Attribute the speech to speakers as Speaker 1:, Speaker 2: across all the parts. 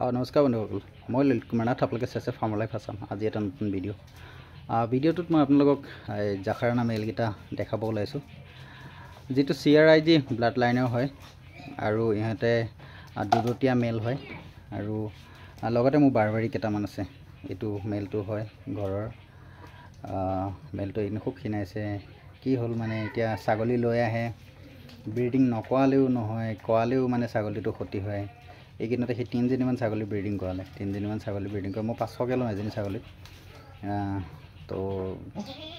Speaker 1: নমস্কাৰ বন্ধুসকল, মই ললিত কুমাৰ নাথ। আপোনালোকে চাইছে ফাৰ্মাৰ লাইফ আছাম। আজি এটা নতুন ভিডিঅ'টোত মই আপোনালোকক জাখৰানা মেলকেইটা দেখাব ওলাইছোঁ, যিটো CRIG ব্লাড লাইনৰ হয় আৰু ইহঁতে দুদতীয়া মেল হয়। আৰু লগতে মোৰ বাৰবাৰী কেইটামান আছে। এইটো মেলটো হয় ঘৰৰ মেলটো। এদিন খুব ক্ষীণাইছে। কি হ'ল মানে, এতিয়া ছাগলী লৈ আহে, ব্ৰিডিং নকৰালেও নহয়, কৰালেও মানে ছাগলীটো ক্ষতি হয়। এইকেইদিনতে সেই 3জনীমান ছাগলী ব্ৰিডিং কৰালে। 3জনীমান ছাগলী ব্ৰিডিং কৰে। মই 500কৈ লওঁ এজনী ছাগলীত। তো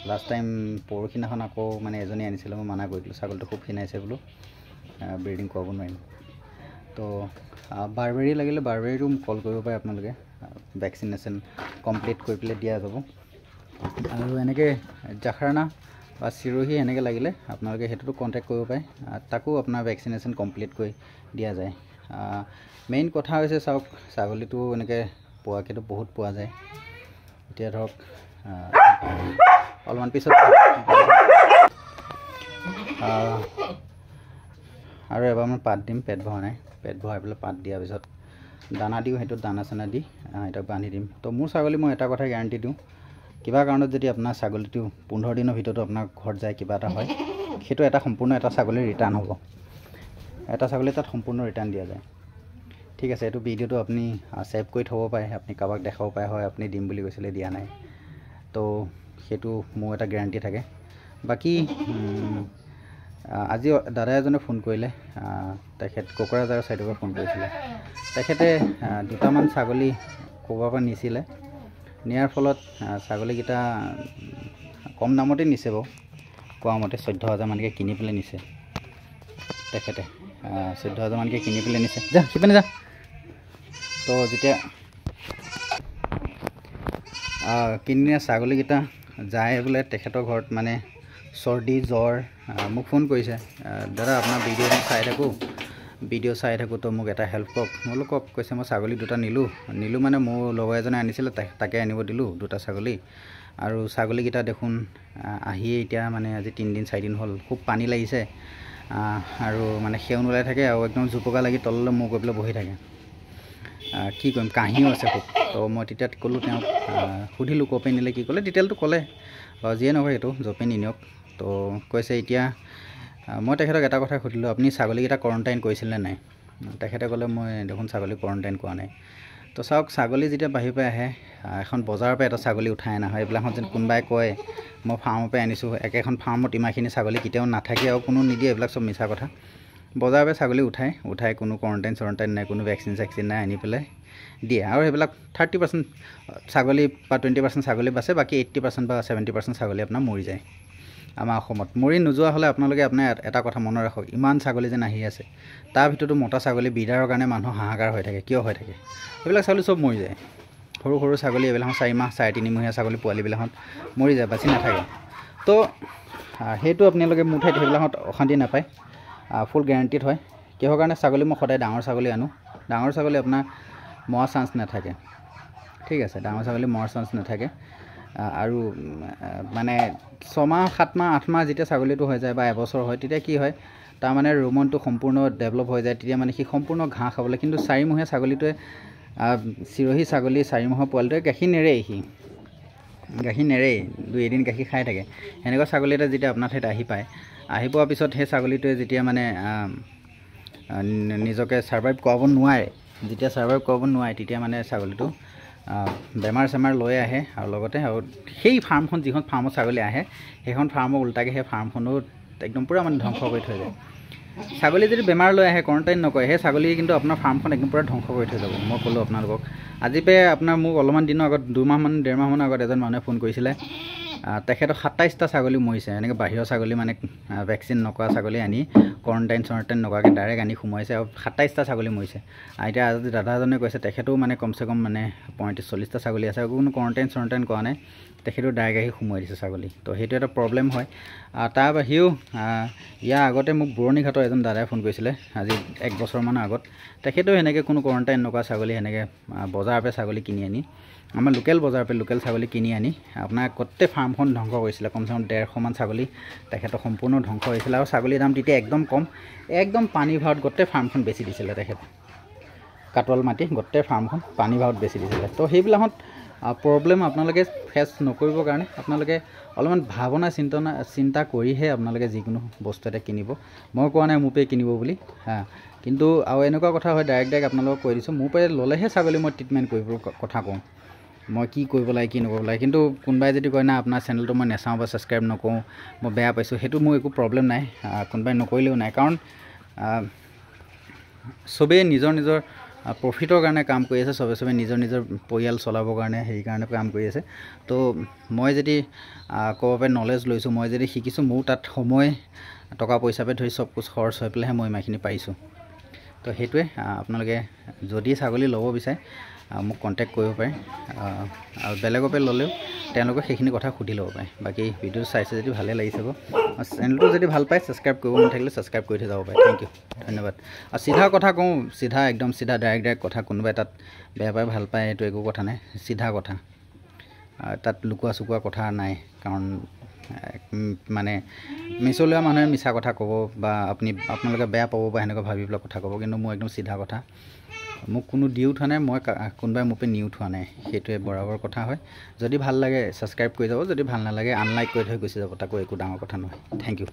Speaker 1: লাষ্ট টাইম পৰহিদিনাখন আকৌ মানে এজনী আনিছিলোঁ, মই মানা কৰি দিলোঁ, ছাগলীটো খুব ক্ষীণাইছে বোলো, ব্ৰিডিং কৰাব নোৱাৰিম। তো বাৰবেৰী লাগিলে বাৰবেৰীটো কল কৰিব পাৰে আপোনালোকে, ভেকচিনেশ্যন কমপ্লিট কৰি পেলাই দিয়া যাব। আৰু এনেকৈ জাখৰানা বা চিৰহী এনেকৈ লাগিলে আপোনালোকে সেইটোতো কণ্টেক্ট কৰিব পাৰে, তাকো আপোনাৰ ভেকচিনেশ্যন কমপ্লিট কৰি দিয়া যায়। মেইন কথা হৈছে চাওক, ছাগলীটো এনেকৈ পোৱাকেতো বহুত পোৱা যায়। এতিয়া ধৰক অলপমান পিছত আৰু এবাৰমান পাত দিম, পেট ভৰা নাই। পেট ভৰাই পেলাই পাত দিয়াৰ পিছত দানা দিওঁ, সেইটোত দানা চানা দি সিহঁতক বান্ধি দিম। তো মোৰ ছাগলী মই এটা কথা গেৰাণ্টি দিওঁ, কিবা কাৰণত যদি আপোনাৰ ছাগলীটো 15 দিনৰ ভিতৰতো আপোনাৰ ঘৰত যায়, কিবা এটা হয়, সেইটো এটা সম্পূৰ্ণ এটা ছাগলীৰ ৰিটাৰ্ণ হ'ব। এটা ছাগলী তাত সম্পূৰ্ণ ৰিটাৰ্ণ দিয়া যায়। ঠিক আছে, এইটো ভিডিঅ'টো আপুনি ছেভ কৰি থ'ব পাৰে, আপুনি কাৰোবাক দেখাব পাৰে, হয় আপুনি দিম বুলি কৈছিলে দিয়া নাই। তো সেইটো মোৰ এটা গেৰাণ্টি থাকে। বাকী আজি দাদা এজনে ফোন কৰিলে, তেখেত কোকৰাঝাৰৰ ছাইডৰ পৰা ফোন কৰিছিলে। তেখেতে দুটামান ছাগলী ক'ৰবাৰ পৰা নিছিলে, নিয়াৰ ফলত ছাগলীকেইটা কম দামতে নিছে বাৰু, কোৱা মতে 14,000 মানকৈ কিনি পেলাই নিছে তেখেতে। 14,000 মানকৈ কিনি পেলাই নিছে। যা সিপিনে যা। তো যেতিয়া কিনি নিয়া ছাগলীকেইটা যায় বোলে তেখেতৰ ঘৰত মানে চৰ্দি জ্বৰ, মোক ফোন কৰিছে, দাদা আপোনাৰ ভিডিঅ' চাই থাকোঁ তো মোক এটা হেল্প কৰক। মই বোলো কওক। কৈছে মই ছাগলী দুটা নিলোঁ মানে মোৰ লগৰ এজনে আনিছিলে, তাকে আনিব দিলোঁ দুটা ছাগলী। আৰু ছাগলীকেইটা দেখোন আহিয়ে এতিয়া মানে আজি 3দিন 4দিন হ'ল, খুব পানী লাগিছে আৰু মানে সেউন ওলাই থাকে আৰু একদম জোপকা লাগি তললৈ মূৰ কৰি পেলাই বহি থাকে। কি কৰিম, কাহিও আছে খুব। তো মই তেতিয়া ক'লোঁ তেওঁক, সুধিলোঁ ক'পে নিলে, কি ক'লে ডিটেইলটো ক'লে, যিয়ে নকয় সেইটো য'পে নিনিয়ক। তো কৈছে এতিয়া মই তেখেতক এটা কথা সুধিলোঁ, আপুনি ছাগলীকেইটা কোৱাৰেণ্টাইন কৰিছিলে নাই? তেখেতে ক'লে মই দেখোন ছাগলী কোৱাৰেণ্টাইন কৰা নাই। তো চাওক, ছাগলী যেতিয়া বাহিৰৰ পৰা আহে, এখন বজাৰৰ পৰা এটা ছাগলী উঠাই অনা হয়। এইবিলাকত যেন কোনোবাই কয় মই ফাৰ্মৰ পৰা আনিছোঁ, একেখন ফাৰ্মত ইমানখিনি ছাগলী কেতিয়াও নাথাকে আৰু কোনো নিদিয়ে, এইবিলাক চব মিছা কথা। বজাৰৰ পৰা ছাগলী উঠাই কোনো কোৱাৰেণ্টাইন নাই, কোনো ভেকচিন নাই, আনি পেলাই দিয়ে। আৰু সেইবিলাক 30% ছাগলী বা 20% ছাগলী বাচে, বাকী 80% বা 70% ছাগলী আপোনাৰ মৰি যায়। আমাৰ অসমত মৰি নোযোৱা হ'লে আপোনালোকে আপোনাৰ এটা কথা মনত ৰাখক, ইমান ছাগলী যেন আহি আছে, তাৰ ভিতৰতো মতা ছাগলী ব্ৰিডাৰৰ কাৰণে মানুহ হাহাকাৰ হৈ থাকে। কিয় হৈ থাকে? এইবিলাক ছাগলী চব মৰি যায়। সৰু সৰু ছাগলী এইবিলাকত 4 মাহ 3.5 মহীয়া ছাগলী পোৱালিবিলাকত মৰি যায়, বাচি নাথাকে। তো সেইটো আপোনালোকে মোৰ ঠাইত সেইবিলাকত অশান্তি নাপায়, ফুল গেৰাণ্টিড হয়। কিহৰ কাৰণে? ছাগলী মই সদায় ডাঙৰ ছাগলী আনো। ডাঙৰ ছাগলী আপোনাৰ মৰা চান্স নাথাকে। ঠিক আছে, ডাঙৰ ছাগলী মৰাৰ চান্স নাথাকে। আৰু মানে 6 মাহ 7 মাহ 8 মাহ যেতিয়া ছাগলীটো হৈ যায় বা এবছৰ হয়, তেতিয়া কি হয়, তাৰমানে ৰুমনটো সম্পূৰ্ণ ডেভেলপ হৈ যায়, তেতিয়া মানে সি সম্পূৰ্ণ ঘাঁহ খাবলৈ। কিন্তু 4 মহীয়া ছাগলীটোৱে, চিৰহী ছাগলী 4 মাহৰ পোৱালিটোৱে গাখীৰ নেৰেই, গাখীৰ নেৰেই, 2-এদিন গাখীৰ খাই থাকে। সেনেকুৱা ছাগলী এটা যেতিয়া আপোনাৰ ঠাইত আহি পোৱাৰ পিছত সেই ছাগলীটোৱে যেতিয়া মানে নিজকে ছাৰ্ভাইভ কৰাব নোৱাৰে, তেতিয়া মানে ছাগলীটো বেমাৰ চেমাৰ লৈ আহে। আৰু লগতে সেই ফাৰ্মখন, যিখন ফাৰ্মত ছাগলী আহে, সেইখন ফাৰ্মৰ উল্টাকৈ সেই ফাৰ্মখনো একদম পূৰা মানে ধ্বংস কৰি থৈ যায়। ছাগলী যদি বেমাৰ লৈ আহে, কোৱাৰেণ্টাইন নকৰে, সেই ছাগলী কিন্তু আপোনাৰ ফাৰ্মখন একদম পূৰা ধ্বংস কৰি থৈ যাব। মই ক'লোঁ আপোনালোকক, আজি পে আপোনাৰ মোক অলপমান দিনৰ আগত 1.5 মাহমানৰ আগত এজন মানুহে ফোন কৰিছিলে, তেখেতৰ 27টা ছাগলী মৰিছে। এনেকৈ বাহিৰৰ ছাগলী মানে ভেকচিন নকৰা ছাগলী আনি কোৱাৰেণ্টাইন নকৰাকৈ ডাইৰেক্ট আনি সোমোৱাইছে, আৰু 27টা ছাগলী মৰিছে। এতিয়া আজি দাদাজনে কৈছে তেখেতেও মানে কমচে কম মানে 35-40টা ছাগলী আছে, আৰু কোনো কোৱাৰেণ্টাইন কৰা নাই, তেখেতেও ডাইৰেক্ট আহি সোমোৱাই দিছে ছাগলী। তো সেইটো এটা প্ৰব্লেম হয়। তাৰ বাহিৰেও ইয়াৰ আগতে মোক বুৰণিঘাটৰ এজন দাদাই ফোন কৰিছিলে, আজি 1 বছৰমানৰ আগত। তেখেতেও সেনেকৈ কোনো কোৱাৰেণ্টাইন নকৰা ছাগলী সেনেকৈ বজাৰৰ পৰা ছাগলী কিনি আনি, আমাৰ লোকেল বজাৰৰ পৰা লোকেল ছাগলী কিনি আনি আপোনাৰ গোটেই ফাৰ্মখন ধ্বংস কৰিছিলে। কমচে কম 150 মান ছাগলী তেখেতৰ সম্পূৰ্ণ ধ্বংস হৈছিলে। আৰু ছাগলীৰ দাম তেতিয়া একদম কম, একদম পানী ভাৰত গোটেই ফাৰ্মখন বেচি দিছিলে তেখেতে। কাটৱাল মাটি গোটেই ফাৰ্মখন পানী ভাৱত বেছি দিছিলে তো সেইবিলাকত প্ৰব্লেম আপোনালোকে ফেচ নকৰিবৰ কাৰণে আপোনালোকে অলপমান ভাৱনা চিন্তা কৰিহে আপোনালোকে যিকোনো বস্তু এটা কিনিব মই কোৱা নাই মোৰ পে কিনিব বুলি কিন্তু আৰু এনেকুৱা কথা হয় ডাইৰেক্ট আপোনালোকক কৈ দিছোঁ মোৰ পে ল'লেহে ছাগলী মই ট্ৰিটমেণ্ট কৰিব কথা কওঁ মই কি কৰিব লাগে কি নকৰিব লাগে কিন্তু কোনোবাই যদি কয় না আপোনাৰ চেনেলটো মই নেচাওঁ বা ছাবস্ক্ৰাইব নকৰোঁ মই বেয়া পাইছোঁ সেইটো মোৰ একো প্ৰব্লেম নাই কোনোবাই নকৰিলেও নাই কাৰণ চবেই নিজৰ নিজৰ প্ৰফিটৰ কাৰণে কাম কৰি আছে চবে নিজৰ পৰিয়াল চলাবৰ কাৰণে হেৰি কাৰণে কাম কৰি আছে তো মই যদি ক'ব পাৰে নলেজ লৈছোঁ মই যদি শিকিছোঁ মোৰ তাত সময় টকা পইচাপে ধৰি চব কুছ খৰচ হৈ পেলাইহে মই ইমানখিনি পাৰিছোঁ তো সেইটোৱে আপোনালোকে যদি ছাগলী ল'ব বিচাৰে মোক কণ্টেক্ট কৰিব পাৰে আৰু বেলেগৰ পৰা ল'লেও তেওঁলোকে সেইখিনি কথা সুধি ল'ব পাৰে বাকী ভিডিঅ' চাইছে যদি ভালেই লাগিছে চেনেলটো যদি ভাল পায় ছাবস্ক্ৰাইব কৰিব নাথাকিলে ছাবস্ক্ৰাইব কৰি থৈ যাব পাৰে থেংক ইউ ধন্যবাদ আৰু চিধা কথা কওঁ একদম চিধা ডাইৰেক্ট কথা কোনোবাই তাত বেয়া পায় ভাল পায় এইটো একো কথা নাই চিধা কথা তাত লুকুৱা চুকুৱা কথা নাই কাৰণ মানে মিছলীয়া মানুহে মিছা কথা ক'ব বা আপোনালোকে বেয়া পাব বা সেনেকুৱা ভাবি পেলাই কথা ক'ব কিন্তু মোৰ একদম চিধা কথা মোক কোনো দি উঠোৱা নাই মই কোনোবাই মোৰ পৰা নি উঠোৱা নাই সেইটোৱে বৰাবৰ কথা হয় যদি ভাল লাগে ছাবস্ক্ৰাইব কৰি যাব যদি ভাল নালাগে আনলাইক কৰি থৈ গুচি যাব তাকো একো ডাঙৰ কথা নহয় থেংক ইউ